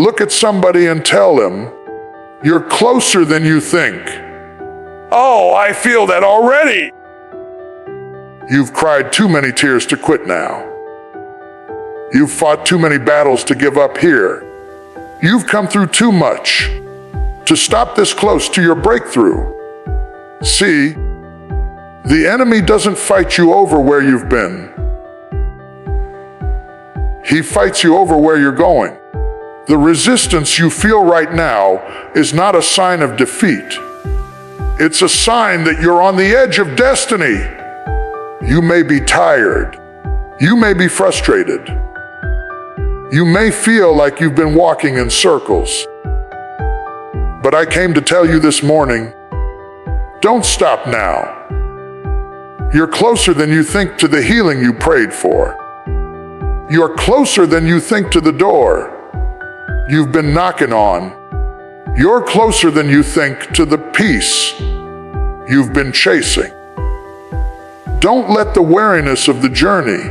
Look at somebody and tell them, you're closer than you think. Oh, I feel that already. You've cried too many tears to quit now. You've fought too many battles to give up here. You've come through too much to stop this close to your breakthrough. See, the enemy doesn't fight you over where you've been. He fights you over where you're going. The resistance you feel right now is not a sign of defeat. It's a sign that you're on the edge of destiny. You may be tired. You may be frustrated. You may feel like you've been walking in circles. But I came to tell you this morning, don't stop now. You're closer than you think to the healing you prayed for. You're closer than you think to the door you've been knocking on. You're closer than you think to the peace you've been chasing. Don't let the weariness of the journey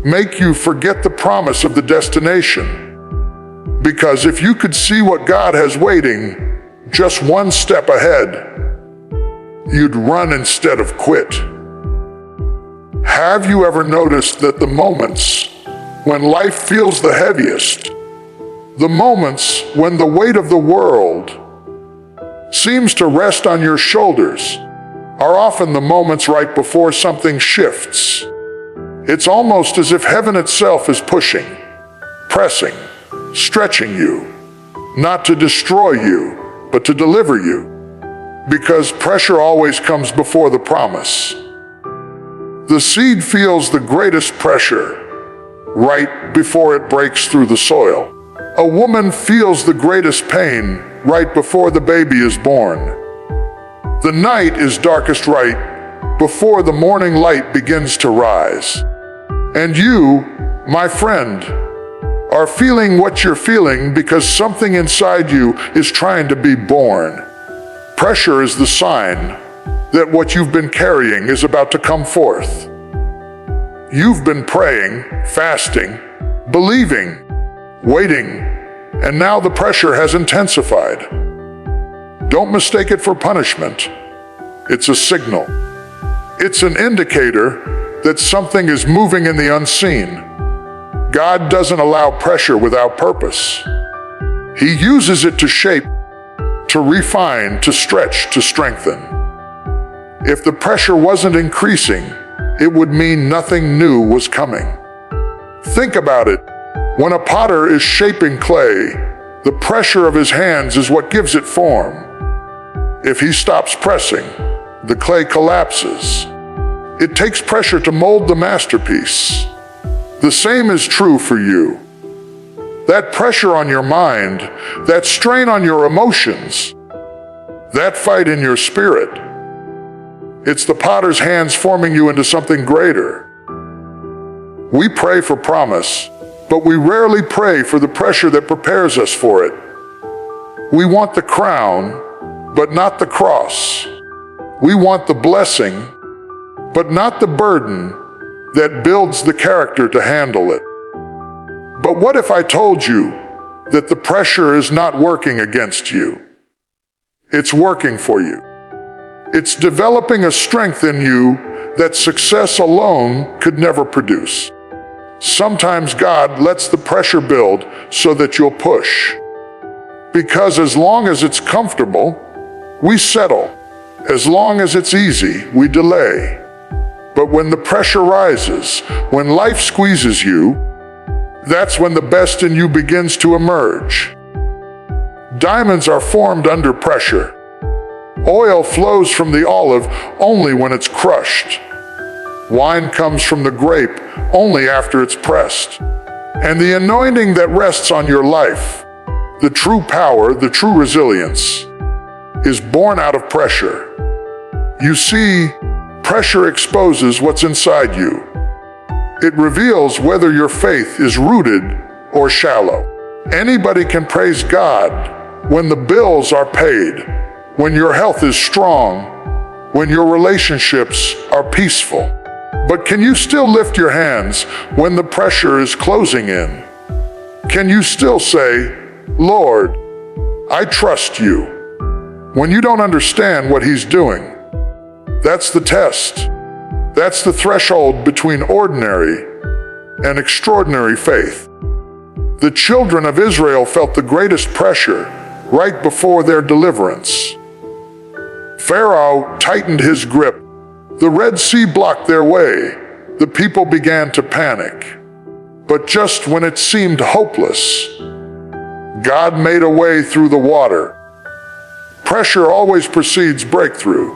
make you forget the promise of the destination. Because if you could see what God has waiting just one step ahead, you'd run instead of quit. Have you ever noticed that the moments when life feels the heaviest, the moments when the weight of the world seems to rest on your shoulders, are often the moments right before something shifts? It's almost as if heaven itself is pushing, pressing, stretching you, not to destroy you, but to deliver you. Because pressure always comes before the promise. The seed feels the greatest pressure right before it breaks through the soil. A woman feels the greatest pain right before the baby is born. The night is darkest right before the morning light begins to rise. And you, my friend, are feeling what you're feeling because something inside you is trying to be born. Pressure is the sign that what you've been carrying is about to come forth. You've been praying, fasting, believing, waiting, and now the pressure has intensified. Don't mistake it for punishment. It's a signal. It's an indicator that something is moving in the unseen. God doesn't allow pressure without purpose. He uses it to shape, to refine, to stretch, to strengthen. If the pressure wasn't increasing, it would mean nothing new was coming. Think about it. When a potter is shaping clay, the pressure of his hands is what gives it form. If he stops pressing, the clay collapses. It takes pressure to mold the masterpiece. The same is true for you. That pressure on your mind, that strain on your emotions, that fight in your spirit, it's the potter's hands forming you into something greater. We pray for promise, but we rarely pray for the pressure that prepares us for it. We want the crown, but not the cross. We want the blessing, but not the burden that builds the character to handle it. But what if I told you that the pressure is not working against you? It's working for you. It's developing a strength in you that success alone could never produce. Sometimes God lets the pressure build so that you'll push. Because as long as it's comfortable, we settle. As long as it's easy, we delay. But when the pressure rises, when life squeezes you, that's when the best in you begins to emerge. Diamonds are formed under pressure. Oil flows from the olive only when it's crushed. Wine comes from the grape only after it's pressed. And the anointing that rests on your life, the true power, the true resilience, is born out of pressure. You see, pressure exposes what's inside you. It reveals whether your faith is rooted or shallow. Anybody can praise God when the bills are paid, when your health is strong, when your relationships are peaceful. But can you still lift your hands when the pressure is closing in? Can you still say, Lord, I trust you. When you don't understand what he's doing, that's the test. That's the threshold between ordinary and extraordinary faith. The children of Israel felt the greatest pressure right before their deliverance. Pharaoh tightened his grip. The Red Sea blocked their way. The people began to panic. But just when it seemed hopeless, God made a way through the water. Pressure always precedes breakthrough.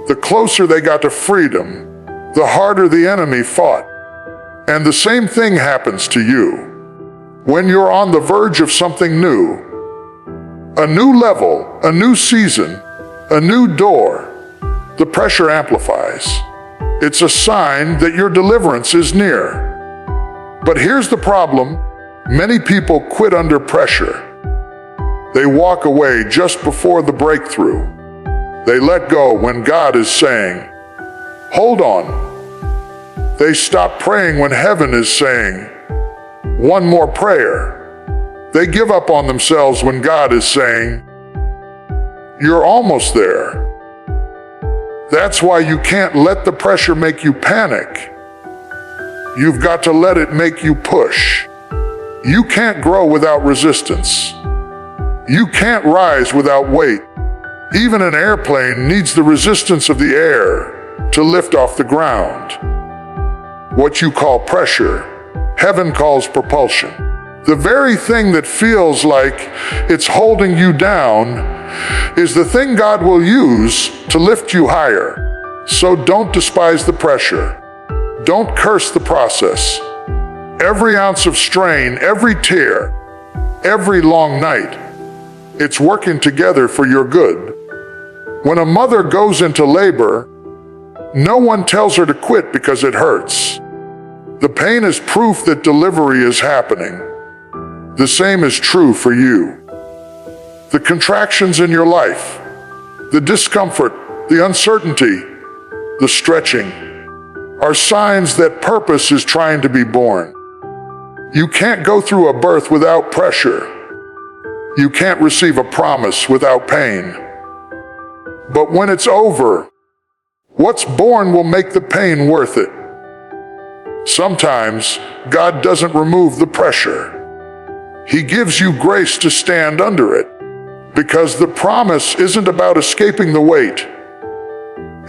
The closer they got to freedom, the harder the enemy fought. And the same thing happens to you. When you're on the verge of something new, a new level, a new season, a new door, the pressure amplifies. It's a sign that your deliverance is near. But here's the problem. Many people quit under pressure. They walk away just before the breakthrough. They let go when God is saying, hold on. They stop praying when heaven is saying, one more prayer. They give up on themselves when God is saying, you're almost there. That's why you can't let the pressure make you panic. You've got to let it make you push. You can't grow without resistance. You can't rise without weight. Even an airplane needs the resistance of the air to lift off the ground. What you call pressure, heaven calls propulsion. The very thing that feels like it's holding you down is the thing God will use to lift you higher. So don't despise the pressure. Don't curse the process. Every ounce of strain, every tear, every long night, it's working together for your good. When a mother goes into labor, no one tells her to quit because it hurts. The pain is proof that delivery is happening. The same is true for you. The contractions in your life, the discomfort, the uncertainty, the stretching, are signs that purpose is trying to be born. You can't go through a birth without pressure. You can't receive a promise without pain. But when it's over, what's born will make the pain worth it. Sometimes God doesn't remove the pressure. He gives you grace to stand under it, because the promise isn't about escaping the weight.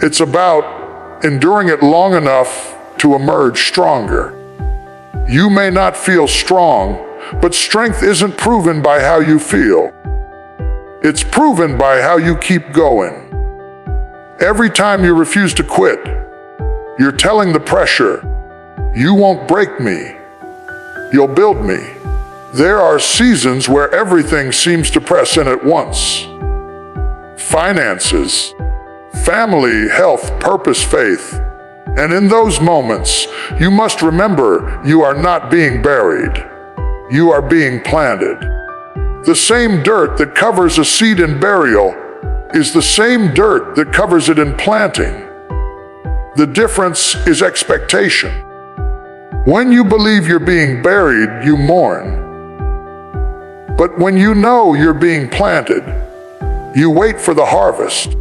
It's about enduring it long enough to emerge stronger. You may not feel strong, but strength isn't proven by how you feel. It's proven by how you keep going. Every time you refuse to quit, you're telling the pressure, you won't break me, you'll build me. There are seasons where everything seems to press in at once. Finances, family, health, purpose, faith. And in those moments, you must remember you are not being buried. You are being planted. The same dirt that covers a seed in burial is the same dirt that covers it in planting. The difference is expectation. When you believe you're being buried, you mourn. But when you know you're being planted, you wait for the harvest.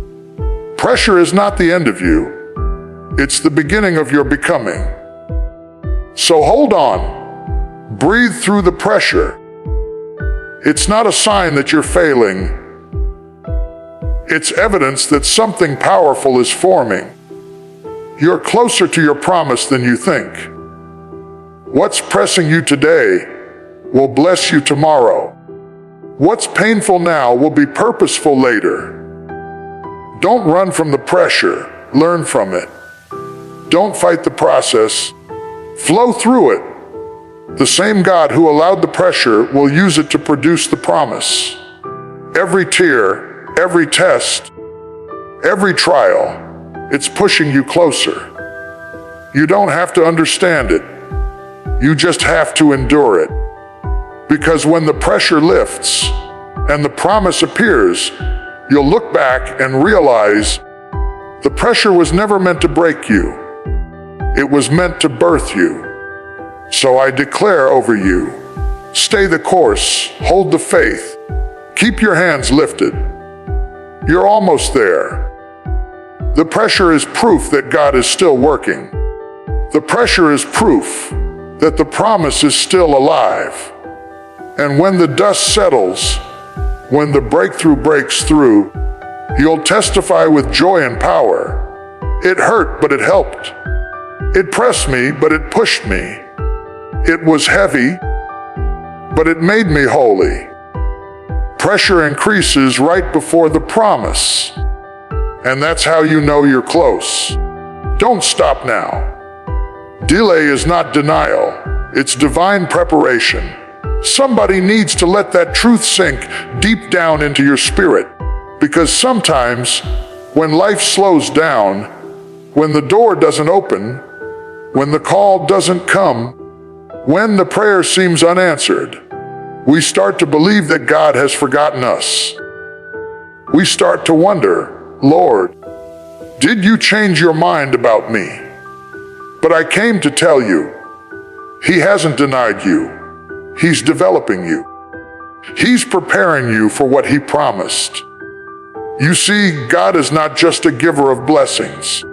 Pressure is not the end of you. It's the beginning of your becoming. So hold on. Breathe through the pressure. It's not a sign that you're failing. It's evidence that something powerful is forming. You're closer to your promise than you think. What's pressing you today will bless you tomorrow. What's painful now will be purposeful later. Don't run from the pressure, learn from it. Don't fight the process, flow through it. The same God who allowed the pressure will use it to produce the promise. Every tear, every test, every trial, it's pushing you closer. You don't have to understand it. You just have to endure it. Because when the pressure lifts and the promise appears, you'll look back and realize the pressure was never meant to break you. It was meant to birth you. So I declare over you, Stay the course, hold the faith, keep your hands lifted. You're almost there. The pressure is proof that God is still working. The pressure is proof that the promise is still alive. And when the dust settles, when the breakthrough breaks through, you'll testify with joy and power. It hurt, but it helped. It pressed me, but it pushed me. It was heavy, but it made me holy. Pressure increases right before the promise. And that's how you know you're close. Don't stop now. Delay is not denial, it's divine preparation. Somebody needs to let that truth sink deep down into your spirit. Because sometimes, when life slows down, when the door doesn't open, when the call doesn't come, when the prayer seems unanswered, we start to believe that God has forgotten us. We start to wonder, Lord, did you change your mind about me? But I came to tell you, He hasn't denied you. He's developing you. He's preparing you for what He promised. You see, God is not just a giver of blessings.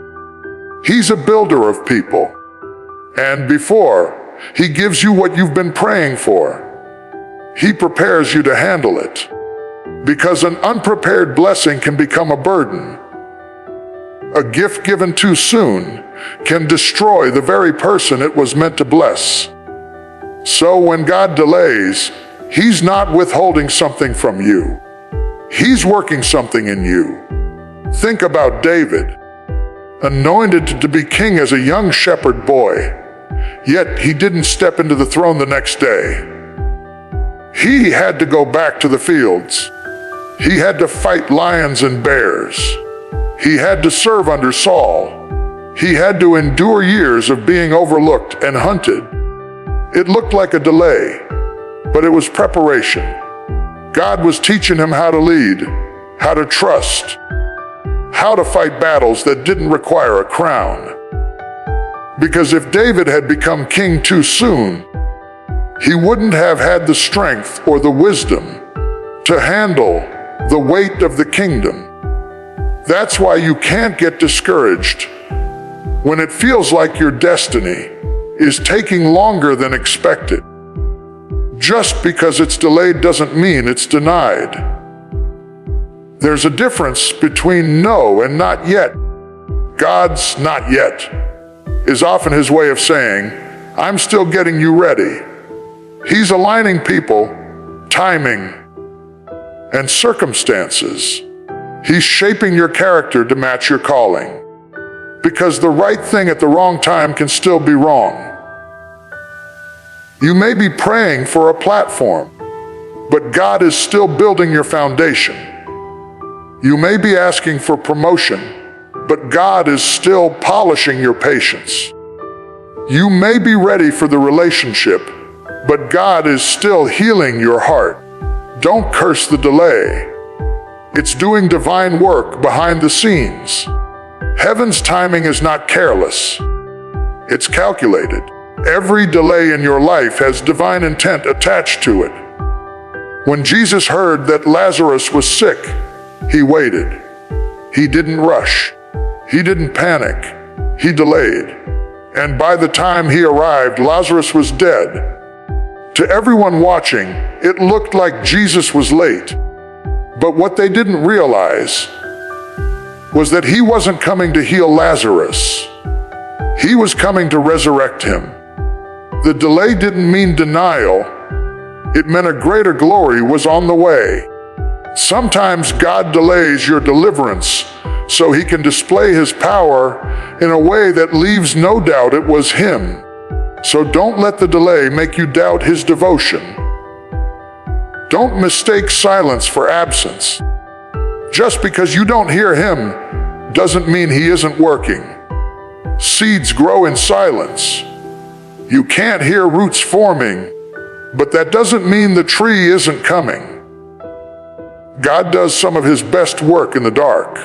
He's a builder of people. And before He gives you what you've been praying for, He prepares you to handle it. Because an unprepared blessing can become a burden. A gift given too soon can destroy the very person it was meant to bless. So when God delays, He's not withholding something from you. He's working something in you. Think about David, anointed to be king as a young shepherd boy, yet he didn't step into the throne the next day. He had to go back to the fields. He had to fight lions and bears. He had to serve under Saul. He had to endure years of being overlooked and hunted. It looked like a delay, but it was preparation. God was teaching him how to lead, how to trust, how to fight battles that didn't require a crown. Because if David had become king too soon, he wouldn't have had the strength or the wisdom to handle the weight of the kingdom. That's why you can't get discouraged when it feels like your destiny is taking longer than expected. Just because it's delayed doesn't mean it's denied. There's a difference between no and not yet. God's not yet is often His way of saying, I'm still getting you ready. He's aligning people, timing, and circumstances. He's shaping your character to match your calling. Because the right thing at the wrong time can still be wrong. You may be praying for a platform, but God is still building your foundation. You may be asking for promotion, but God is still polishing your patience. You may be ready for the relationship, but God is still healing your heart. Don't curse the delay. It's doing divine work behind the scenes. Heaven's timing is not careless. It's calculated. Every delay in your life has divine intent attached to it. When Jesus heard that Lazarus was sick, He waited. He didn't rush. He didn't panic. He delayed. And by the time He arrived, Lazarus was dead. To everyone watching, it looked like Jesus was late. But what they didn't realize was that He wasn't coming to heal Lazarus. He was coming to resurrect him. The delay didn't mean denial. It meant a greater glory was on the way. Sometimes God delays your deliverance so He can display His power in a way that leaves no doubt it was Him. So don't let the delay make you doubt His devotion. Don't mistake silence for absence. Just because you don't hear Him doesn't mean He isn't working. Seeds grow in silence. You can't hear roots forming, but that doesn't mean the tree isn't coming. God does some of His best work in the dark,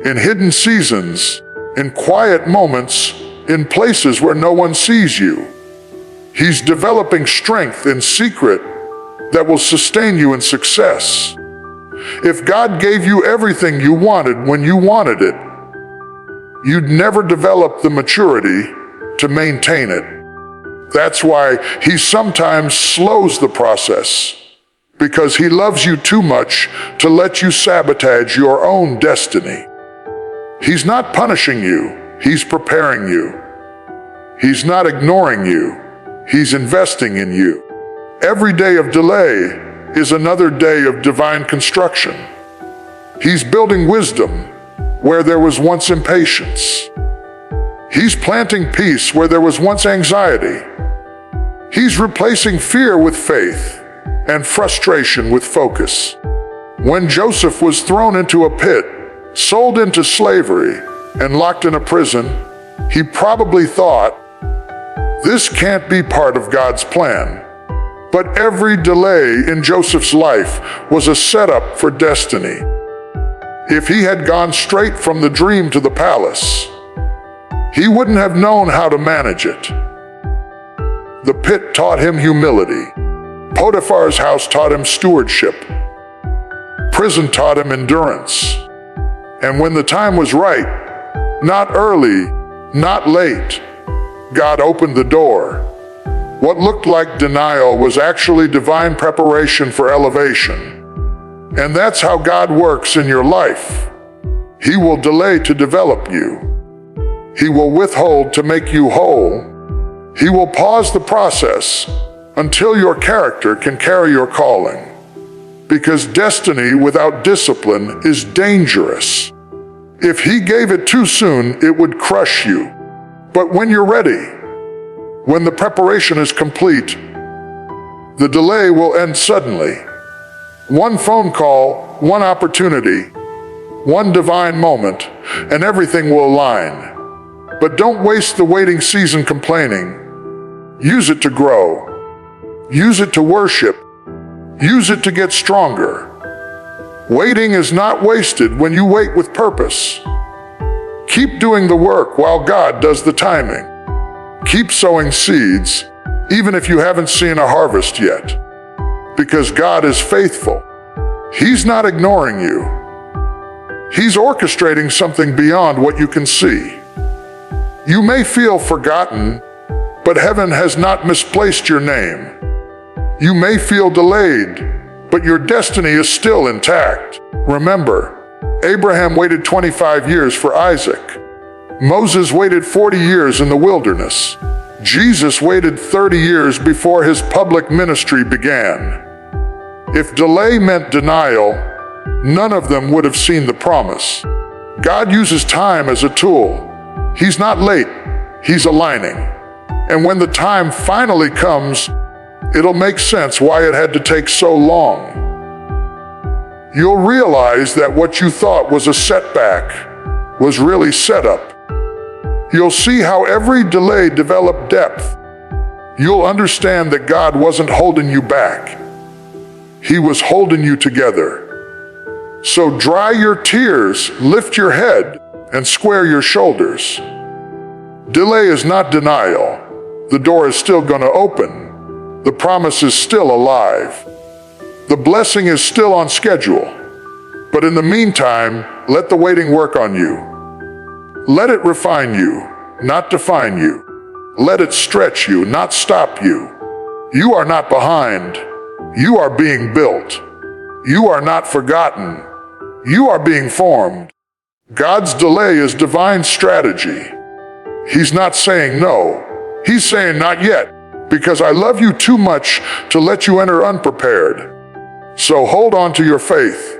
in hidden seasons, in quiet moments, in places where no one sees you. He's developing strength in secret that will sustain you in success. If God gave you everything you wanted when you wanted it, you'd never develop the maturity to maintain it. That's why He sometimes slows the process, because He loves you too much to let you sabotage your own destiny. He's not punishing you, He's preparing you. He's not ignoring you, He's investing in you. Every day of delay is another day of divine construction. He's building wisdom where there was once impatience. He's planting peace where there was once anxiety. He's replacing fear with faith and frustration with focus. When Joseph was thrown into a pit, sold into slavery, and locked in a prison, he probably thought, "This can't be part of God's plan." But every delay in Joseph's life was a setup for destiny. If he had gone straight from the dream to the palace, he wouldn't have known how to manage it. The pit taught him humility. Potiphar's house taught him stewardship. Prison taught him endurance. And when the time was right, not early, not late, God opened the door. What looked like denial was actually divine preparation for elevation. And that's how God works in your life. He will delay to develop you. He will withhold to make you whole. He will pause the process until your character can carry your calling. Because destiny without discipline is dangerous. If He gave it too soon, it would crush you. But when you're ready, when the preparation is complete, the delay will end suddenly. One phone call, one opportunity, one divine moment, and everything will align. But don't waste the waiting season complaining. Use it to grow. Use it to worship. Use it to get stronger. Waiting is not wasted when you wait with purpose. Keep doing the work while God does the timing. Keep sowing seeds, even if you haven't seen a harvest yet. Because God is faithful. He's not ignoring you. He's orchestrating something beyond what you can see. You may feel forgotten, but heaven has not misplaced your name. You may feel delayed, but your destiny is still intact. Remember, Abraham waited 25 years for Isaac. Moses waited 40 years in the wilderness. Jesus waited 30 years before his public ministry began. If delay meant denial, none of them would have seen the promise. God uses time as a tool. He's not late, He's aligning. And when the time finally comes, it'll make sense why it had to take so long. You'll realize that what you thought was a setback was really setup. You'll see how every delay developed depth. You'll understand that God wasn't holding you back. He was holding you together. So dry your tears, lift your head, and square your shoulders. Delay is not denial. The door is still going to open. The promise is still alive. The blessing is still on schedule. But in the meantime, let the waiting work on you. Let it refine you, not define you. Let it stretch you, not stop you. You are not behind. You are being built. You are not forgotten. You are being formed. God's delay is divine strategy. He's not saying no. He's saying not yet, because I love you too much to let you enter unprepared. So hold on to your faith.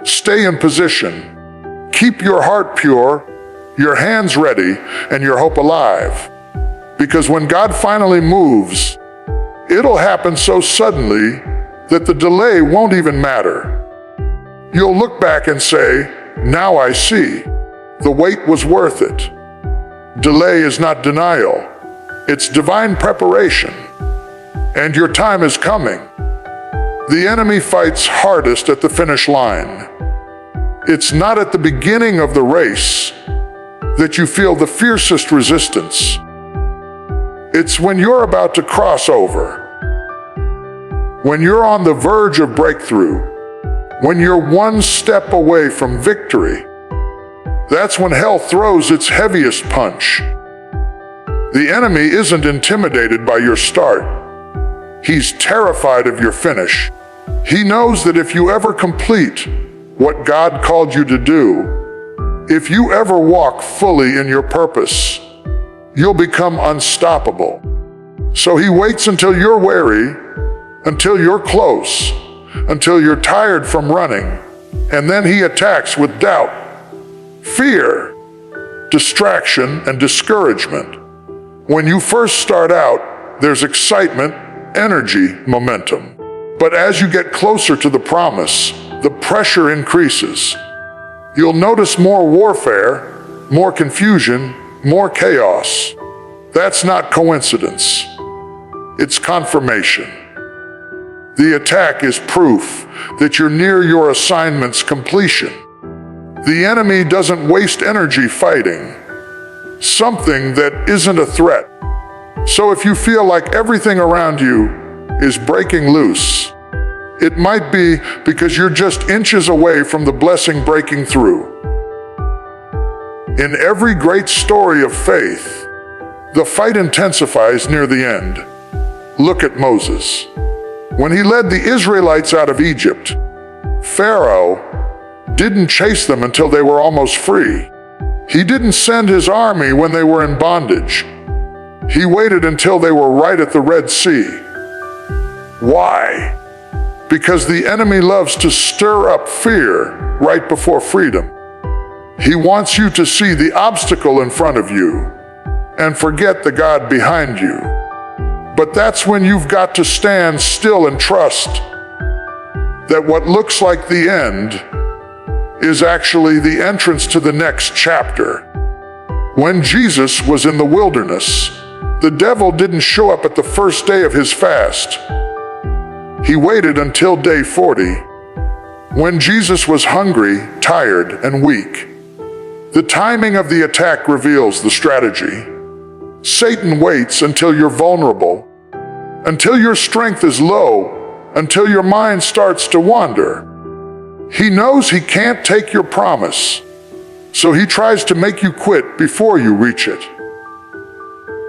Stay in position. Keep your heart pure, your hands ready, and your hope alive. Because when God finally moves, it'll happen so suddenly that the delay won't even matter. You'll look back and say, "Now I see. The wait was worth it." Delay is not denial. It's divine preparation. And your time is coming. The enemy fights hardest at the finish line. It's not at the beginning of the race that you feel the fiercest resistance. It's when you're about to cross over, when you're on the verge of breakthrough, when you're one step away from victory. That's when hell throws its heaviest punch. The enemy isn't intimidated by your start. He's terrified of your finish. He knows that if you ever complete what God called you to do, if you ever walk fully in your purpose, you'll become unstoppable. So he waits until you're weary, until you're close, until you're tired from running, and then he attacks with doubt, fear, distraction, and discouragement. When you first start out, there's excitement, energy, momentum. But as you get closer to the promise, the pressure increases. You'll notice more warfare, more confusion, more chaos. That's not coincidence. It's confirmation. The attack is proof that you're near your assignment's completion. The enemy doesn't waste energy fighting something that isn't a threat. So if you feel like everything around you is breaking loose, it might be because you're just inches away from the blessing breaking through. In every great story of faith, the fight intensifies near the end. Look at Moses. When he led the Israelites out of Egypt, Pharaoh didn't chase them until they were almost free. He didn't send his army when they were in bondage. He waited until they were right at the Red Sea. Why? Because the enemy loves to stir up fear right before freedom. He wants you to see the obstacle in front of you and forget the God behind you. But that's when you've got to stand still and trust that what looks like the end is actually the entrance to the next chapter. When Jesus was in the wilderness, the devil didn't show up at the first day of his fast. He waited until day 40, when Jesus was hungry, tired, and weak. The timing of the attack reveals the strategy. Satan waits until you're vulnerable, until your strength is low, until your mind starts to wander. He knows he can't take your promise, so he tries to make you quit before you reach it.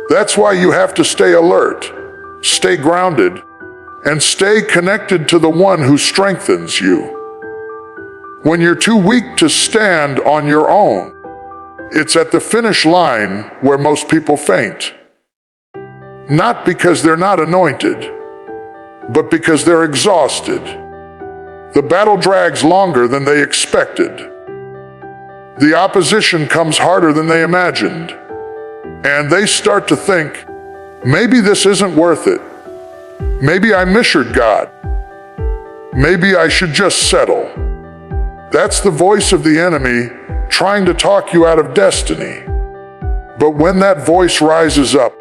That's why you have to stay alert, stay grounded, and stay connected to the one who strengthens you. When you're too weak to stand on your own, it's at the finish line where most people faint. Not because they're not anointed, but because they're exhausted. The battle drags longer than they expected. The opposition comes harder than they imagined. And they start to think, maybe this isn't worth it. Maybe I misheard God. Maybe I should just settle. That's the voice of the enemy trying to talk you out of destiny. But when that voice rises up,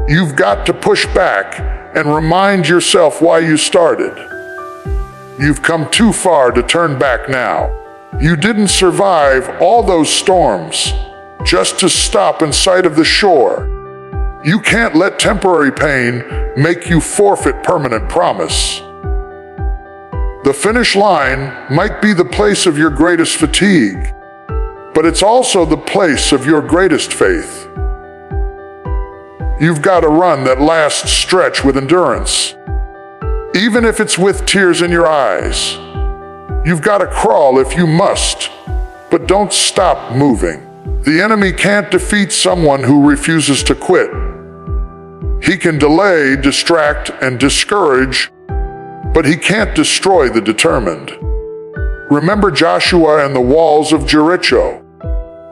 you've got to push back and remind yourself why you started. You've come too far to turn back now. You didn't survive all those storms just to stop in sight of the shore. You can't let temporary pain make you forfeit permanent promise. The finish line might be the place of your greatest fatigue, but it's also the place of your greatest faith. You've got to run that last stretch with endurance, even if it's with tears in your eyes. You've got to crawl if you must, but don't stop moving. The enemy can't defeat someone who refuses to quit. He can delay, distract, and discourage, but he can't destroy the determined. Remember Joshua and the walls of Jericho.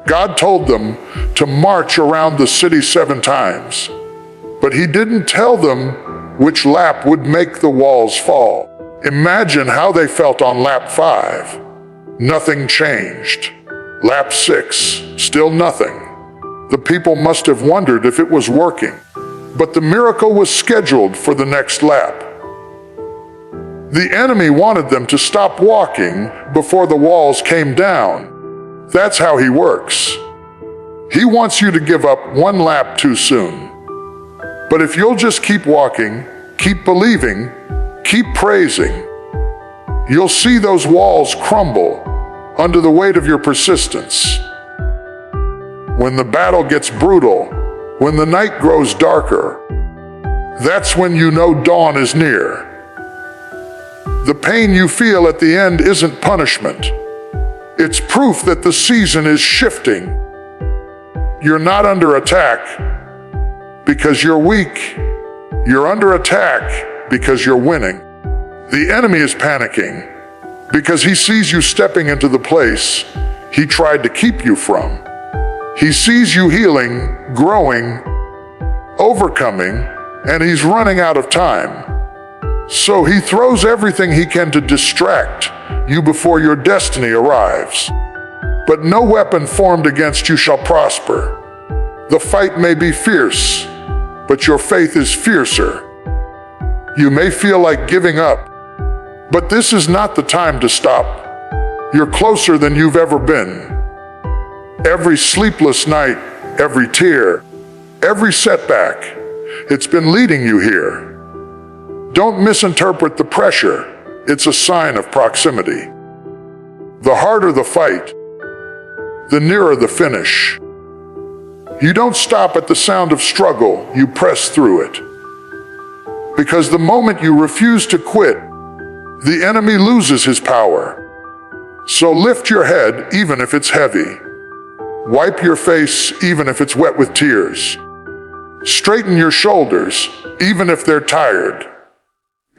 God told them to march around the city 7 times, but he didn't tell them which lap would make the walls fall. Imagine how they felt on lap 5. Nothing changed. Lap 6, still nothing. The people must have wondered if it was working, but the miracle was scheduled for the next lap. The enemy wanted them to stop walking before the walls came down. That's how he works. He wants you to give up 1 lap too soon. But if you'll just keep walking, keep believing, keep praising, you'll see those walls crumble under the weight of your persistence. When the battle gets brutal, when the night grows darker, that's when you know dawn is near. The pain you feel at the end isn't punishment. It's proof that the season is shifting. You're not under attack because you're weak. You're under attack because you're winning. The enemy is panicking because he sees you stepping into the place he tried to keep you from. He sees you healing, growing, overcoming, and he's running out of time. So he throws everything he can to distract you before your destiny arrives. But no weapon formed against you shall prosper. The fight may be fierce, but your faith is fiercer. You may feel like giving up, but this is not the time to stop. You're closer than you've ever been. Every sleepless night, every tear, every setback, it's been leading you here. Don't misinterpret the pressure. It's a sign of proximity. The harder the fight, the nearer the finish. You don't stop at the sound of struggle, you press through it. Because the moment you refuse to quit, the enemy loses his power. So lift your head even if it's heavy. Wipe your face even if it's wet with tears. Straighten your shoulders even if they're tired.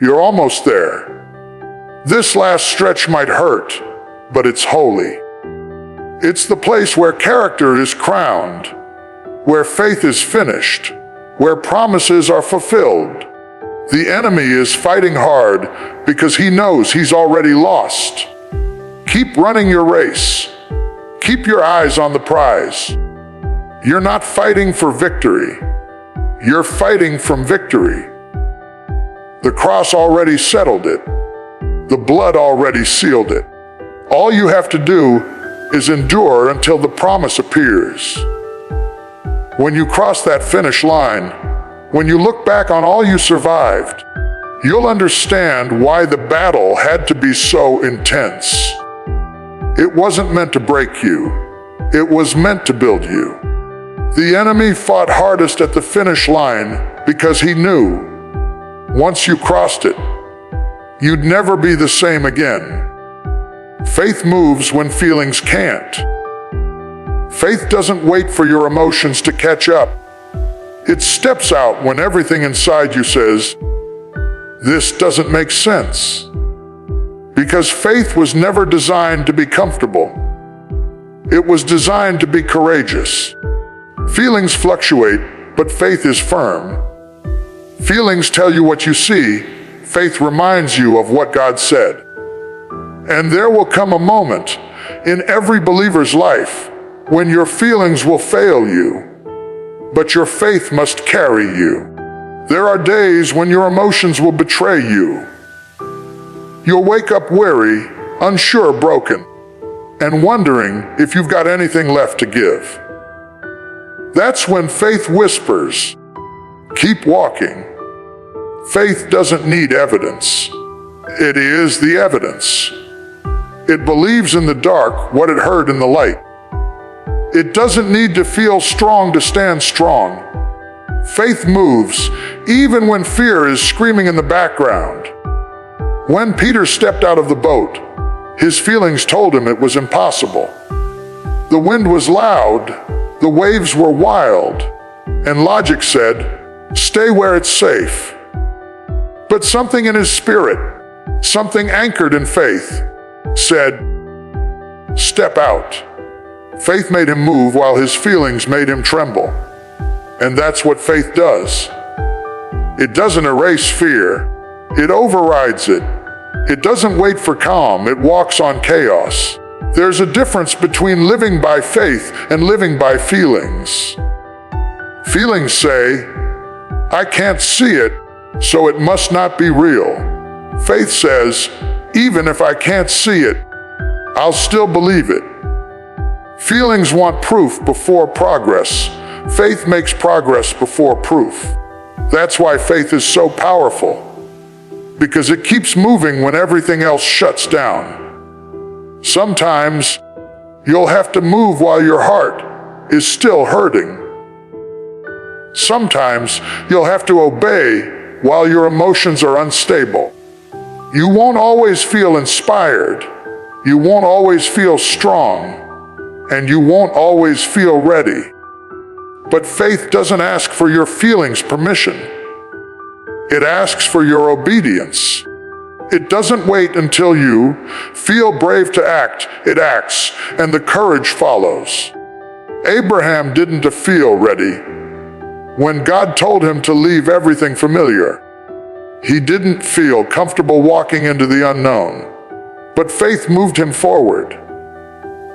You're almost there. This last stretch might hurt, but it's holy. It's the place where character is crowned, where faith is finished, where promises are fulfilled. The enemy is fighting hard because he knows he's already lost. Keep running your race. Keep your eyes on the prize. You're not fighting for victory. You're fighting from victory. The cross already settled it. The blood already sealed it. All you have to do is endure until the promise appears. When you cross that finish line, when you look back on all you survived, you'll understand why the battle had to be so intense. It wasn't meant to break you. It was meant to build you. The enemy fought hardest at the finish line because he knew once you crossed it, you'd never be the same again. Faith moves when feelings can't. Faith doesn't wait for your emotions to catch up. It steps out when everything inside you says, "This doesn't make sense." Because faith was never designed to be comfortable. It was designed to be courageous. Feelings fluctuate, but faith is firm. Feelings tell you what you see. Faith reminds you of what God said. And there will come a moment in every believer's life when your feelings will fail you, but your faith must carry you. There are days when your emotions will betray you. You'll wake up weary, unsure, broken, and wondering if you've got anything left to give. That's when faith whispers, "Keep walking." Faith doesn't need evidence. It is the evidence. It believes in the dark what it heard in the light. It doesn't need to feel strong to stand strong. Faith moves even when fear is screaming in the background. When Peter stepped out of the boat, his feelings told him it was impossible. The wind was loud, the waves were wild, and logic said, "Stay where it's safe." But something in his spirit, something anchored in faith, said, "Step out." Faith made him move while his feelings made him tremble. And that's what faith does. It doesn't erase fear. It overrides it. It doesn't wait for calm. It walks on chaos. There's a difference between living by faith and living by feelings. Feelings say, "I can't see it, so it must not be real." Faith says, "Even if I can't see it, I'll still believe it." Feelings want proof before progress. Faith makes progress before proof. That's why faith is so powerful, because it keeps moving when everything else shuts down. Sometimes you'll have to move while your heart is still hurting. Sometimes you'll have to obey while your emotions are unstable. You won't always feel inspired. You won't always feel strong. And you won't always feel ready. But faith doesn't ask for your feelings' permission. It asks for your obedience. It doesn't wait until you feel brave to act. It acts, and the courage follows. Abraham didn't feel ready when God told him to leave everything familiar. He didn't feel comfortable walking into the unknown, but faith moved him forward.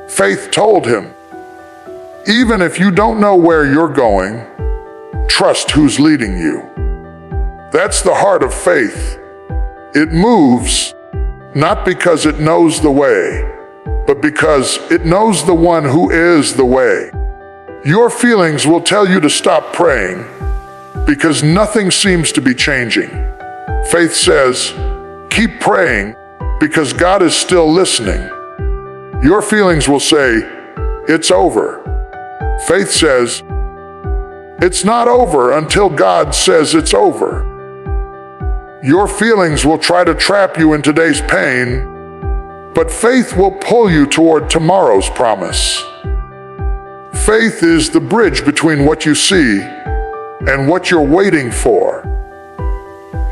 Faith told him, even if you don't know where you're going, trust who's leading you. That's the heart of faith. It moves, not because it knows the way, but because it knows the one who is the way. Your feelings will tell you to stop praying because nothing seems to be changing. Faith says, keep praying because God is still listening. Your feelings will say, it's over. Faith says, it's not over until God says it's over. Your feelings will try to trap you in today's pain, but faith will pull you toward tomorrow's promise. Faith is the bridge between what you see and what you're waiting for.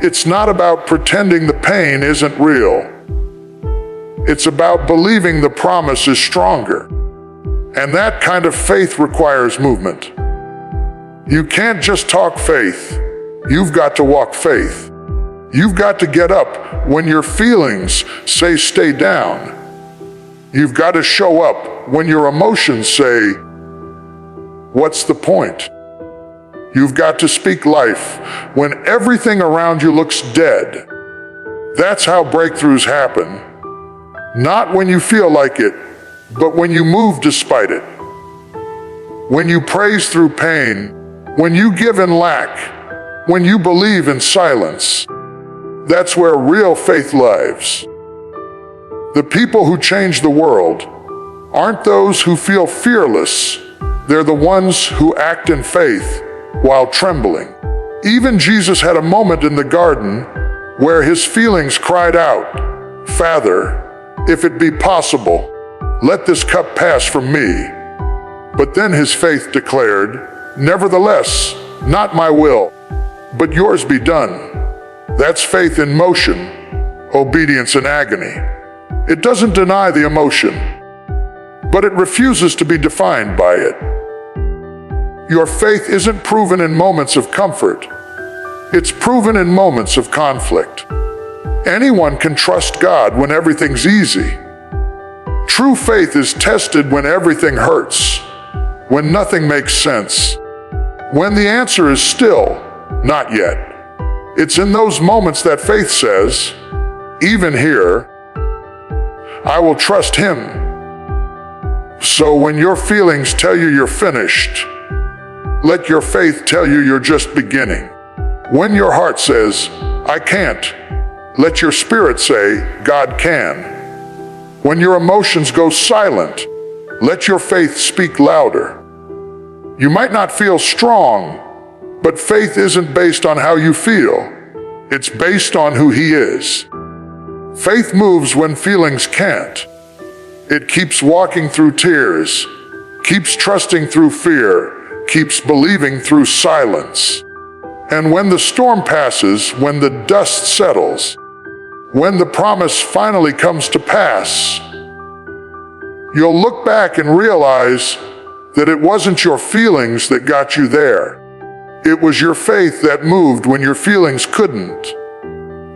It's not about pretending the pain isn't real. It's about believing the promise is stronger. And that kind of faith requires movement. You can't just talk faith. You've got to walk faith. You've got to get up when your feelings say stay down. You've got to show up when your emotions say, what's the point? You've got to speak life when everything around you looks dead. That's how breakthroughs happen. Not when you feel like it, but when you move despite it. When you praise through pain, when you give in lack, when you believe in silence. That's where real faith lives. The people who change the world aren't those who feel fearless. They're the ones who act in faith while trembling. Even Jesus had a moment in the garden where his feelings cried out, Father, if it be possible, let this cup pass from me. But then his faith declared, nevertheless, not my will, but yours be done. That's faith in motion, obedience in agony. It doesn't deny the emotion, but it refuses to be defined by it. Your faith isn't proven in moments of comfort. It's proven in moments of conflict. Anyone can trust God when everything's easy. True faith is tested when everything hurts, when nothing makes sense, when the answer is still, not yet. It's in those moments that faith says, even here, I will trust him. So when your feelings tell you you're finished, let your faith tell you you're just beginning. When your heart says, I can't, let your spirit say, God can. When your emotions go silent, let your faith speak louder. You might not feel strong, but faith isn't based on how you feel. It's based on who he is. Faith moves when feelings can't. It keeps walking through tears, keeps trusting through fear, keeps believing through silence. And when the storm passes, when the dust settles, when the promise finally comes to pass, you'll look back and realize that it wasn't your feelings that got you there. It was your faith that moved when your feelings couldn't.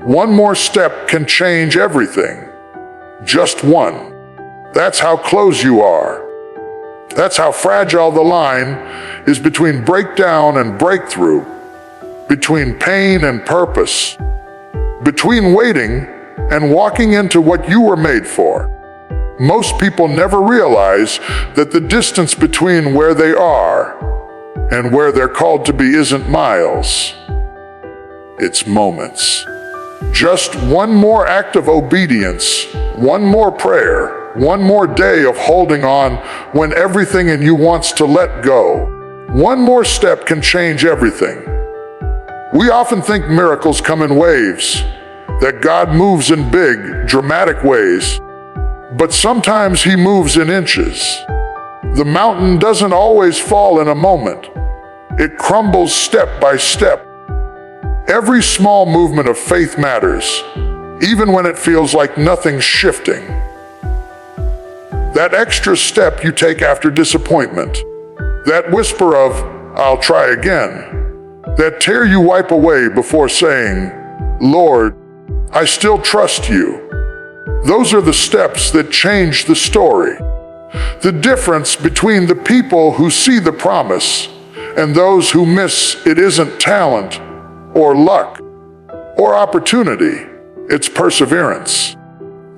One more step can change everything. Just one. That's how close you are. That's how fragile the line is between breakdown and breakthrough, between pain and purpose, between waiting and walking into what you were made for. Most people never realize that the distance between where they are and where they're called to be isn't miles. it's moments. Just one more act of obedience, one more prayer, one more day of holding on when everything in you wants to let go. One more step can change everything. We often think miracles come in waves, that God moves in big, dramatic ways, but sometimes He moves in inches. The mountain doesn't always fall in a moment. It crumbles step by step. Every small movement of faith matters, even when it feels like nothing's shifting. That extra step you take after disappointment, that whisper of, "I'll try again," that tear you wipe away before saying, "Lord, I still trust you." Those are the steps that change the story. The difference between the people who see the promise and those who miss it isn't talent or luck or opportunity, it's perseverance.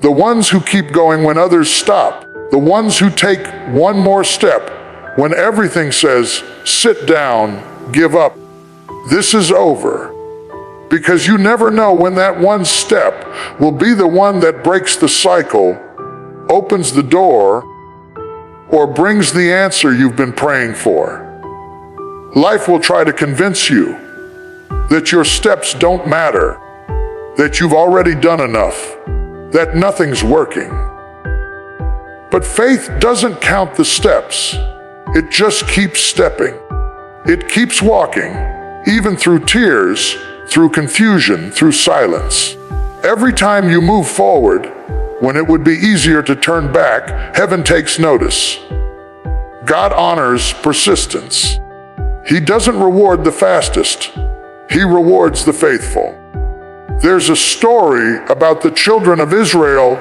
The ones who keep going when others stop, the ones who take one more step when everything says, "Sit down, give up, this is over." Because you never know when that one step will be the one that breaks the cycle, opens the door, or brings the answer you've been praying for. Life will try to convince you that your steps don't matter, that you've already done enough, that nothing's working. But faith doesn't count the steps. It just keeps stepping. It keeps walking, even through tears, through confusion, through silence. Every time you move forward, when it would be easier to turn back, heaven takes notice. God honors persistence. He doesn't reward the fastest. He rewards the faithful. There's a story about the children of Israel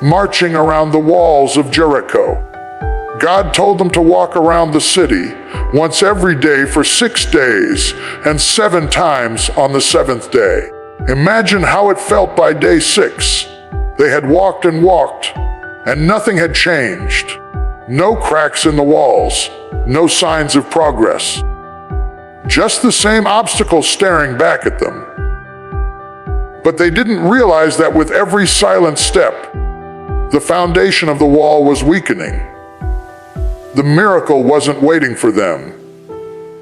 marching around the walls of Jericho. God told them to walk around the city once every day for 6 days and 7 times on the 7th day. Imagine how it felt by day 6. They had walked and walked, and nothing had changed. No cracks in the walls, no signs of progress. Just the same obstacles staring back at them. But they didn't realize that with every silent step, the foundation of the wall was weakening. The miracle wasn't waiting for them.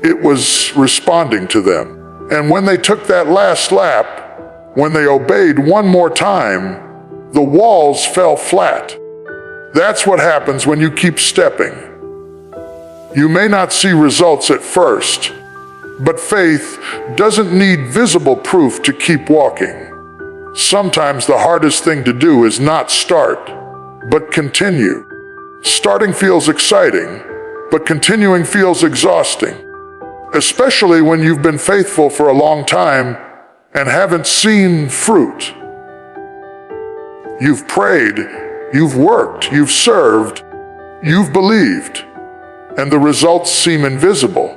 It was responding to them. And when they took that last lap, when they obeyed one more time, the walls fell flat. That's what happens when you keep stepping. You may not see results at first, but faith doesn't need visible proof to keep walking. Sometimes the hardest thing to do is not start, but continue. Starting feels exciting, but continuing feels exhausting, especially when you've been faithful for a long time and haven't seen fruit. You've prayed, you've worked, you've served, you've believed, and the results seem invisible.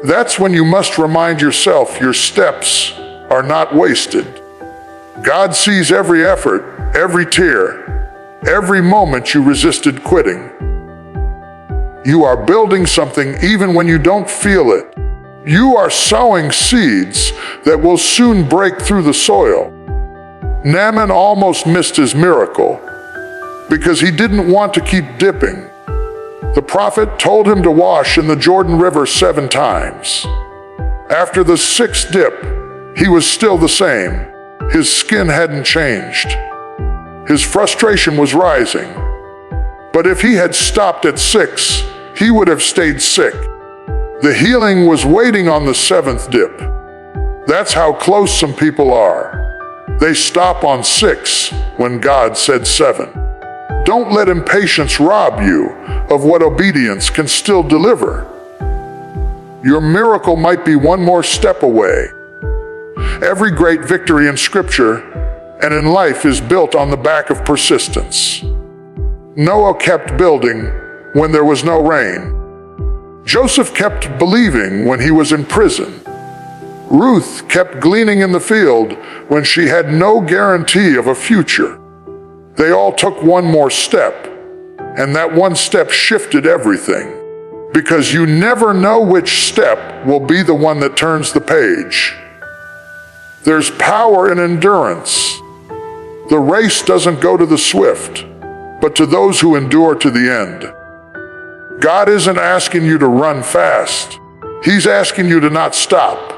That's when you must remind yourself your steps are not wasted. God sees every effort, every tear, every moment you resisted quitting. You are building something even when you don't feel it. You are sowing seeds that will soon break through the soil. Naaman almost missed his miracle because he didn't want to keep dipping. The prophet told him to wash in the Jordan River 7 times. After the 6th dip, he was still the same. His skin hadn't changed. His frustration was rising. But if he had stopped at 6, he would have stayed sick. The healing was waiting on the 7th dip. That's how close some people are. They stop on 6 when God said 7. Don't let impatience rob you of what obedience can still deliver. Your miracle might be one more step away. Every great victory in Scripture and in life is built on the back of persistence. Noah kept building when there was no rain. Joseph kept believing when he was in prison. Ruth kept gleaning in the field when she had no guarantee of a future. They all took one more step, and that one step shifted everything. Because you never know which step will be the one that turns the page. There's power in endurance. The race doesn't go to the swift, but to those who endure to the end. God isn't asking you to run fast. He's asking you to not stop.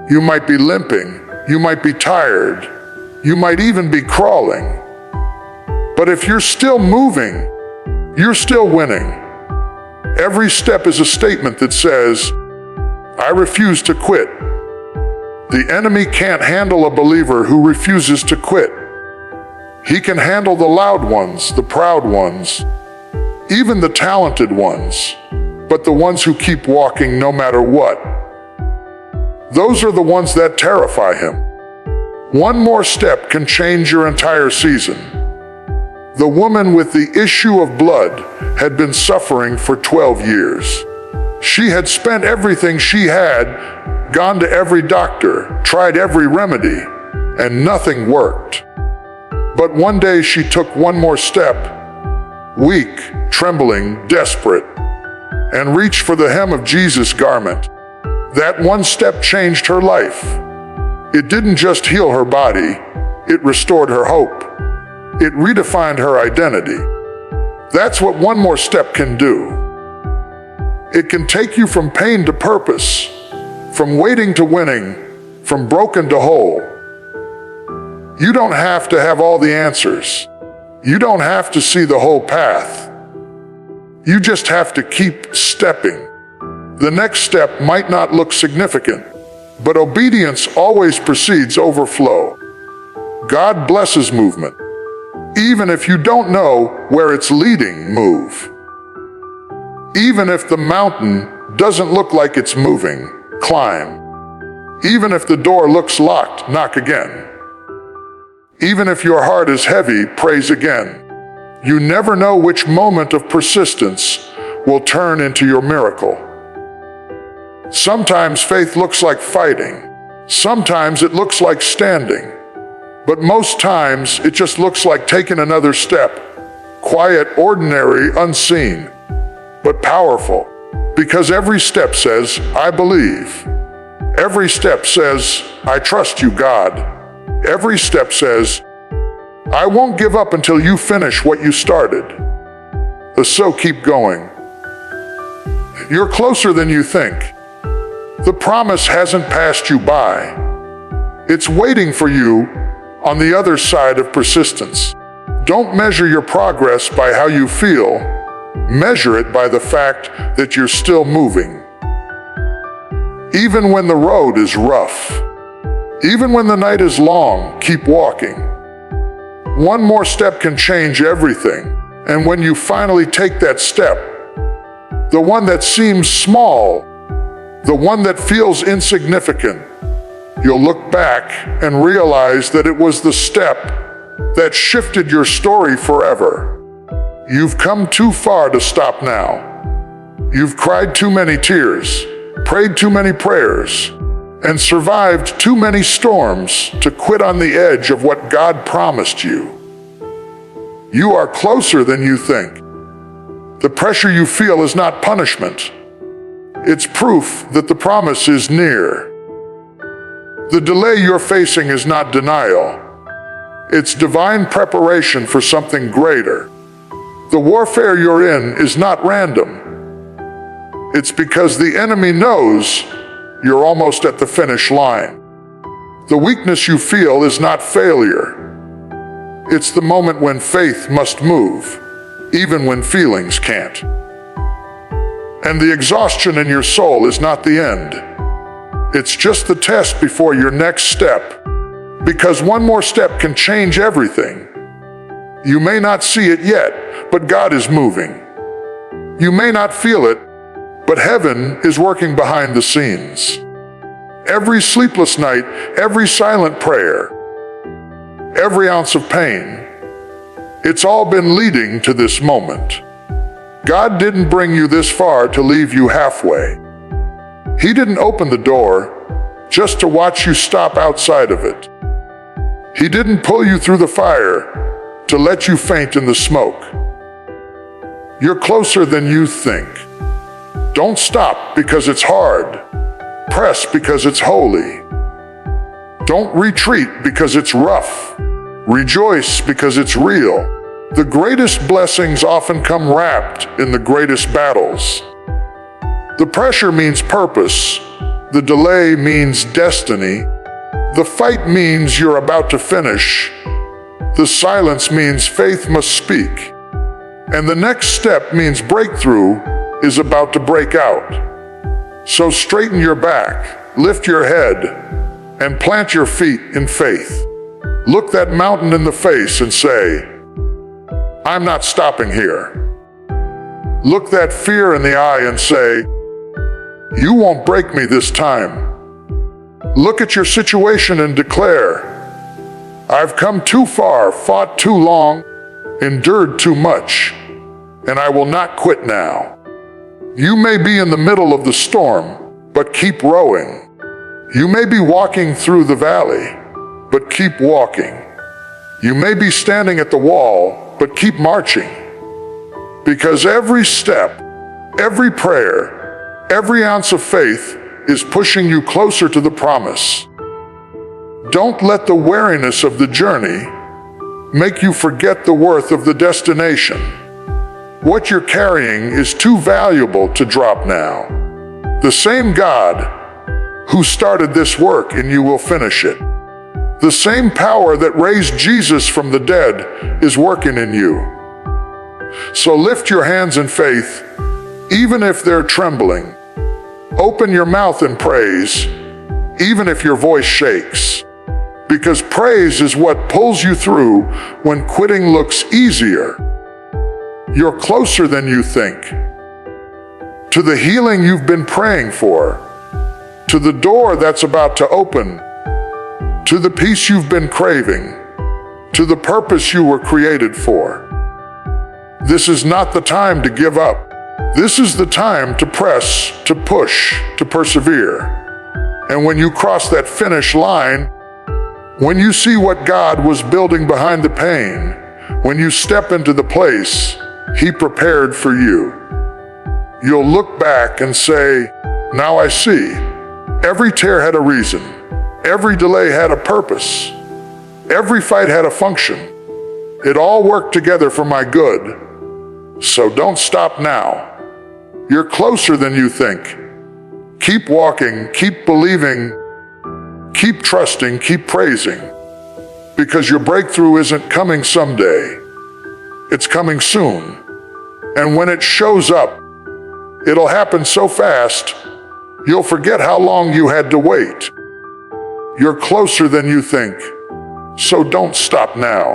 You might be limping. You might be tired. You might even be crawling. But if you're still moving, you're still winning. Every step is a statement that says, I refuse to quit. The enemy can't handle a believer who refuses to quit. He can handle the loud ones, the proud ones, even the talented ones, but the ones who keep walking no matter what. Those are the ones that terrify him. One more step can change your entire season. The woman with the issue of blood had been suffering for 12 years. She had spent everything she had, gone to every doctor, tried every remedy, and nothing worked. But one day she took one more step, weak, trembling, desperate, and reached for the hem of Jesus' garment. That one step changed her life. It didn't just heal her body, it restored her hope. It redefined her identity. That's what one more step can do. It can take you from pain to purpose, from waiting to winning, from broken to whole. You don't have to have all the answers. You don't have to see the whole path. You just have to keep stepping. The next step might not look significant, but obedience always precedes overflow. God blesses movement. Even if you don't know where it's leading, move. Even if the mountain doesn't look like it's moving, climb. Even if the door looks locked, knock again. Even if your heart is heavy, praise again. You never know which moment of persistence will turn into your miracle. Sometimes faith looks like fighting. Sometimes it looks like standing. But most times it just looks like taking another step. Quiet, ordinary, unseen, but powerful. Because every step says, I believe. Every step says, I trust you, God. Every step says, I won't give up until you finish what you started. So keep going. You're closer than you think. The promise hasn't passed you by. It's waiting for you on the other side of persistence. Don't measure your progress by how you feel. Measure it by the fact that you're still moving. Even when the road is rough, even when the night is long, keep walking. One more step can change everything. And when you finally take that step, the one that seems small, the one that feels insignificant, you'll look back and realize that it was the step that shifted your story forever. You've come too far to stop now. You've cried too many tears, prayed too many prayers, and survived too many storms to quit on the edge of what God promised you. You are closer than you think. The pressure you feel is not punishment. It's proof that the promise is near. The delay you're facing is not denial. It's divine preparation for something greater. The warfare you're in is not random. It's because the enemy knows you're almost at the finish line. The weakness you feel is not failure. It's the moment when faith must move, even when feelings can't. And the exhaustion in your soul is not the end. It's just the test before your next step. Because one more step can change everything. You may not see it yet, but God is moving. You may not feel it, but heaven is working behind the scenes. Every sleepless night, every silent prayer, every ounce of pain, it's all been leading to this moment. God didn't bring you this far to leave you halfway. He didn't open the door just to watch you stop outside of it. He didn't pull you through the fire to let you faint in the smoke. You're closer than you think. Don't stop because it's hard. Press because it's holy. Don't retreat because it's rough. Rejoice because it's real. The greatest blessings often come wrapped in the greatest battles. The pressure means purpose. The delay means destiny. The fight means you're about to finish. The silence means faith must speak. And the next step means breakthrough is about to break out. So straighten your back, lift your head, and plant your feet in faith. Look that mountain in the face and say, I'm not stopping here. Look that fear in the eye and say, you won't break me this time. Look at your situation and declare, I've come too far, fought too long, endured too much, and I will not quit now. You may be in the middle of the storm, but keep rowing. You may be walking through the valley, but keep walking. You may be standing at the wall, but keep marching. Because every step, every prayer, every ounce of faith is pushing you closer to the promise. Don't let the weariness of the journey make you forget the worth of the destination. What you're carrying is too valuable to drop now. The same God who started this work in you will finish it. The same power that raised Jesus from the dead is working in you. So lift your hands in faith, even if they're trembling. Open your mouth in praise, even if your voice shakes. Because praise is what pulls you through when quitting looks easier. You're closer than you think to the healing you've been praying for, to the door that's about to open, to the peace you've been craving, to the purpose you were created for. This is not the time to give up. This is the time to press, to push, to persevere. And when you cross that finish line, when you see what God was building behind the pain, when you step into the place He prepared for you, you'll look back and say, now I see. Every tear had a reason. Every delay had a purpose. Every fight had a function. It all worked together for my good. So don't stop now. You're closer than you think. Keep walking, keep believing, keep trusting, keep praising. Because your breakthrough isn't coming someday. It's coming soon. And when it shows up, it'll happen so fast, you'll forget how long you had to wait. You're closer than you think. So don't stop now.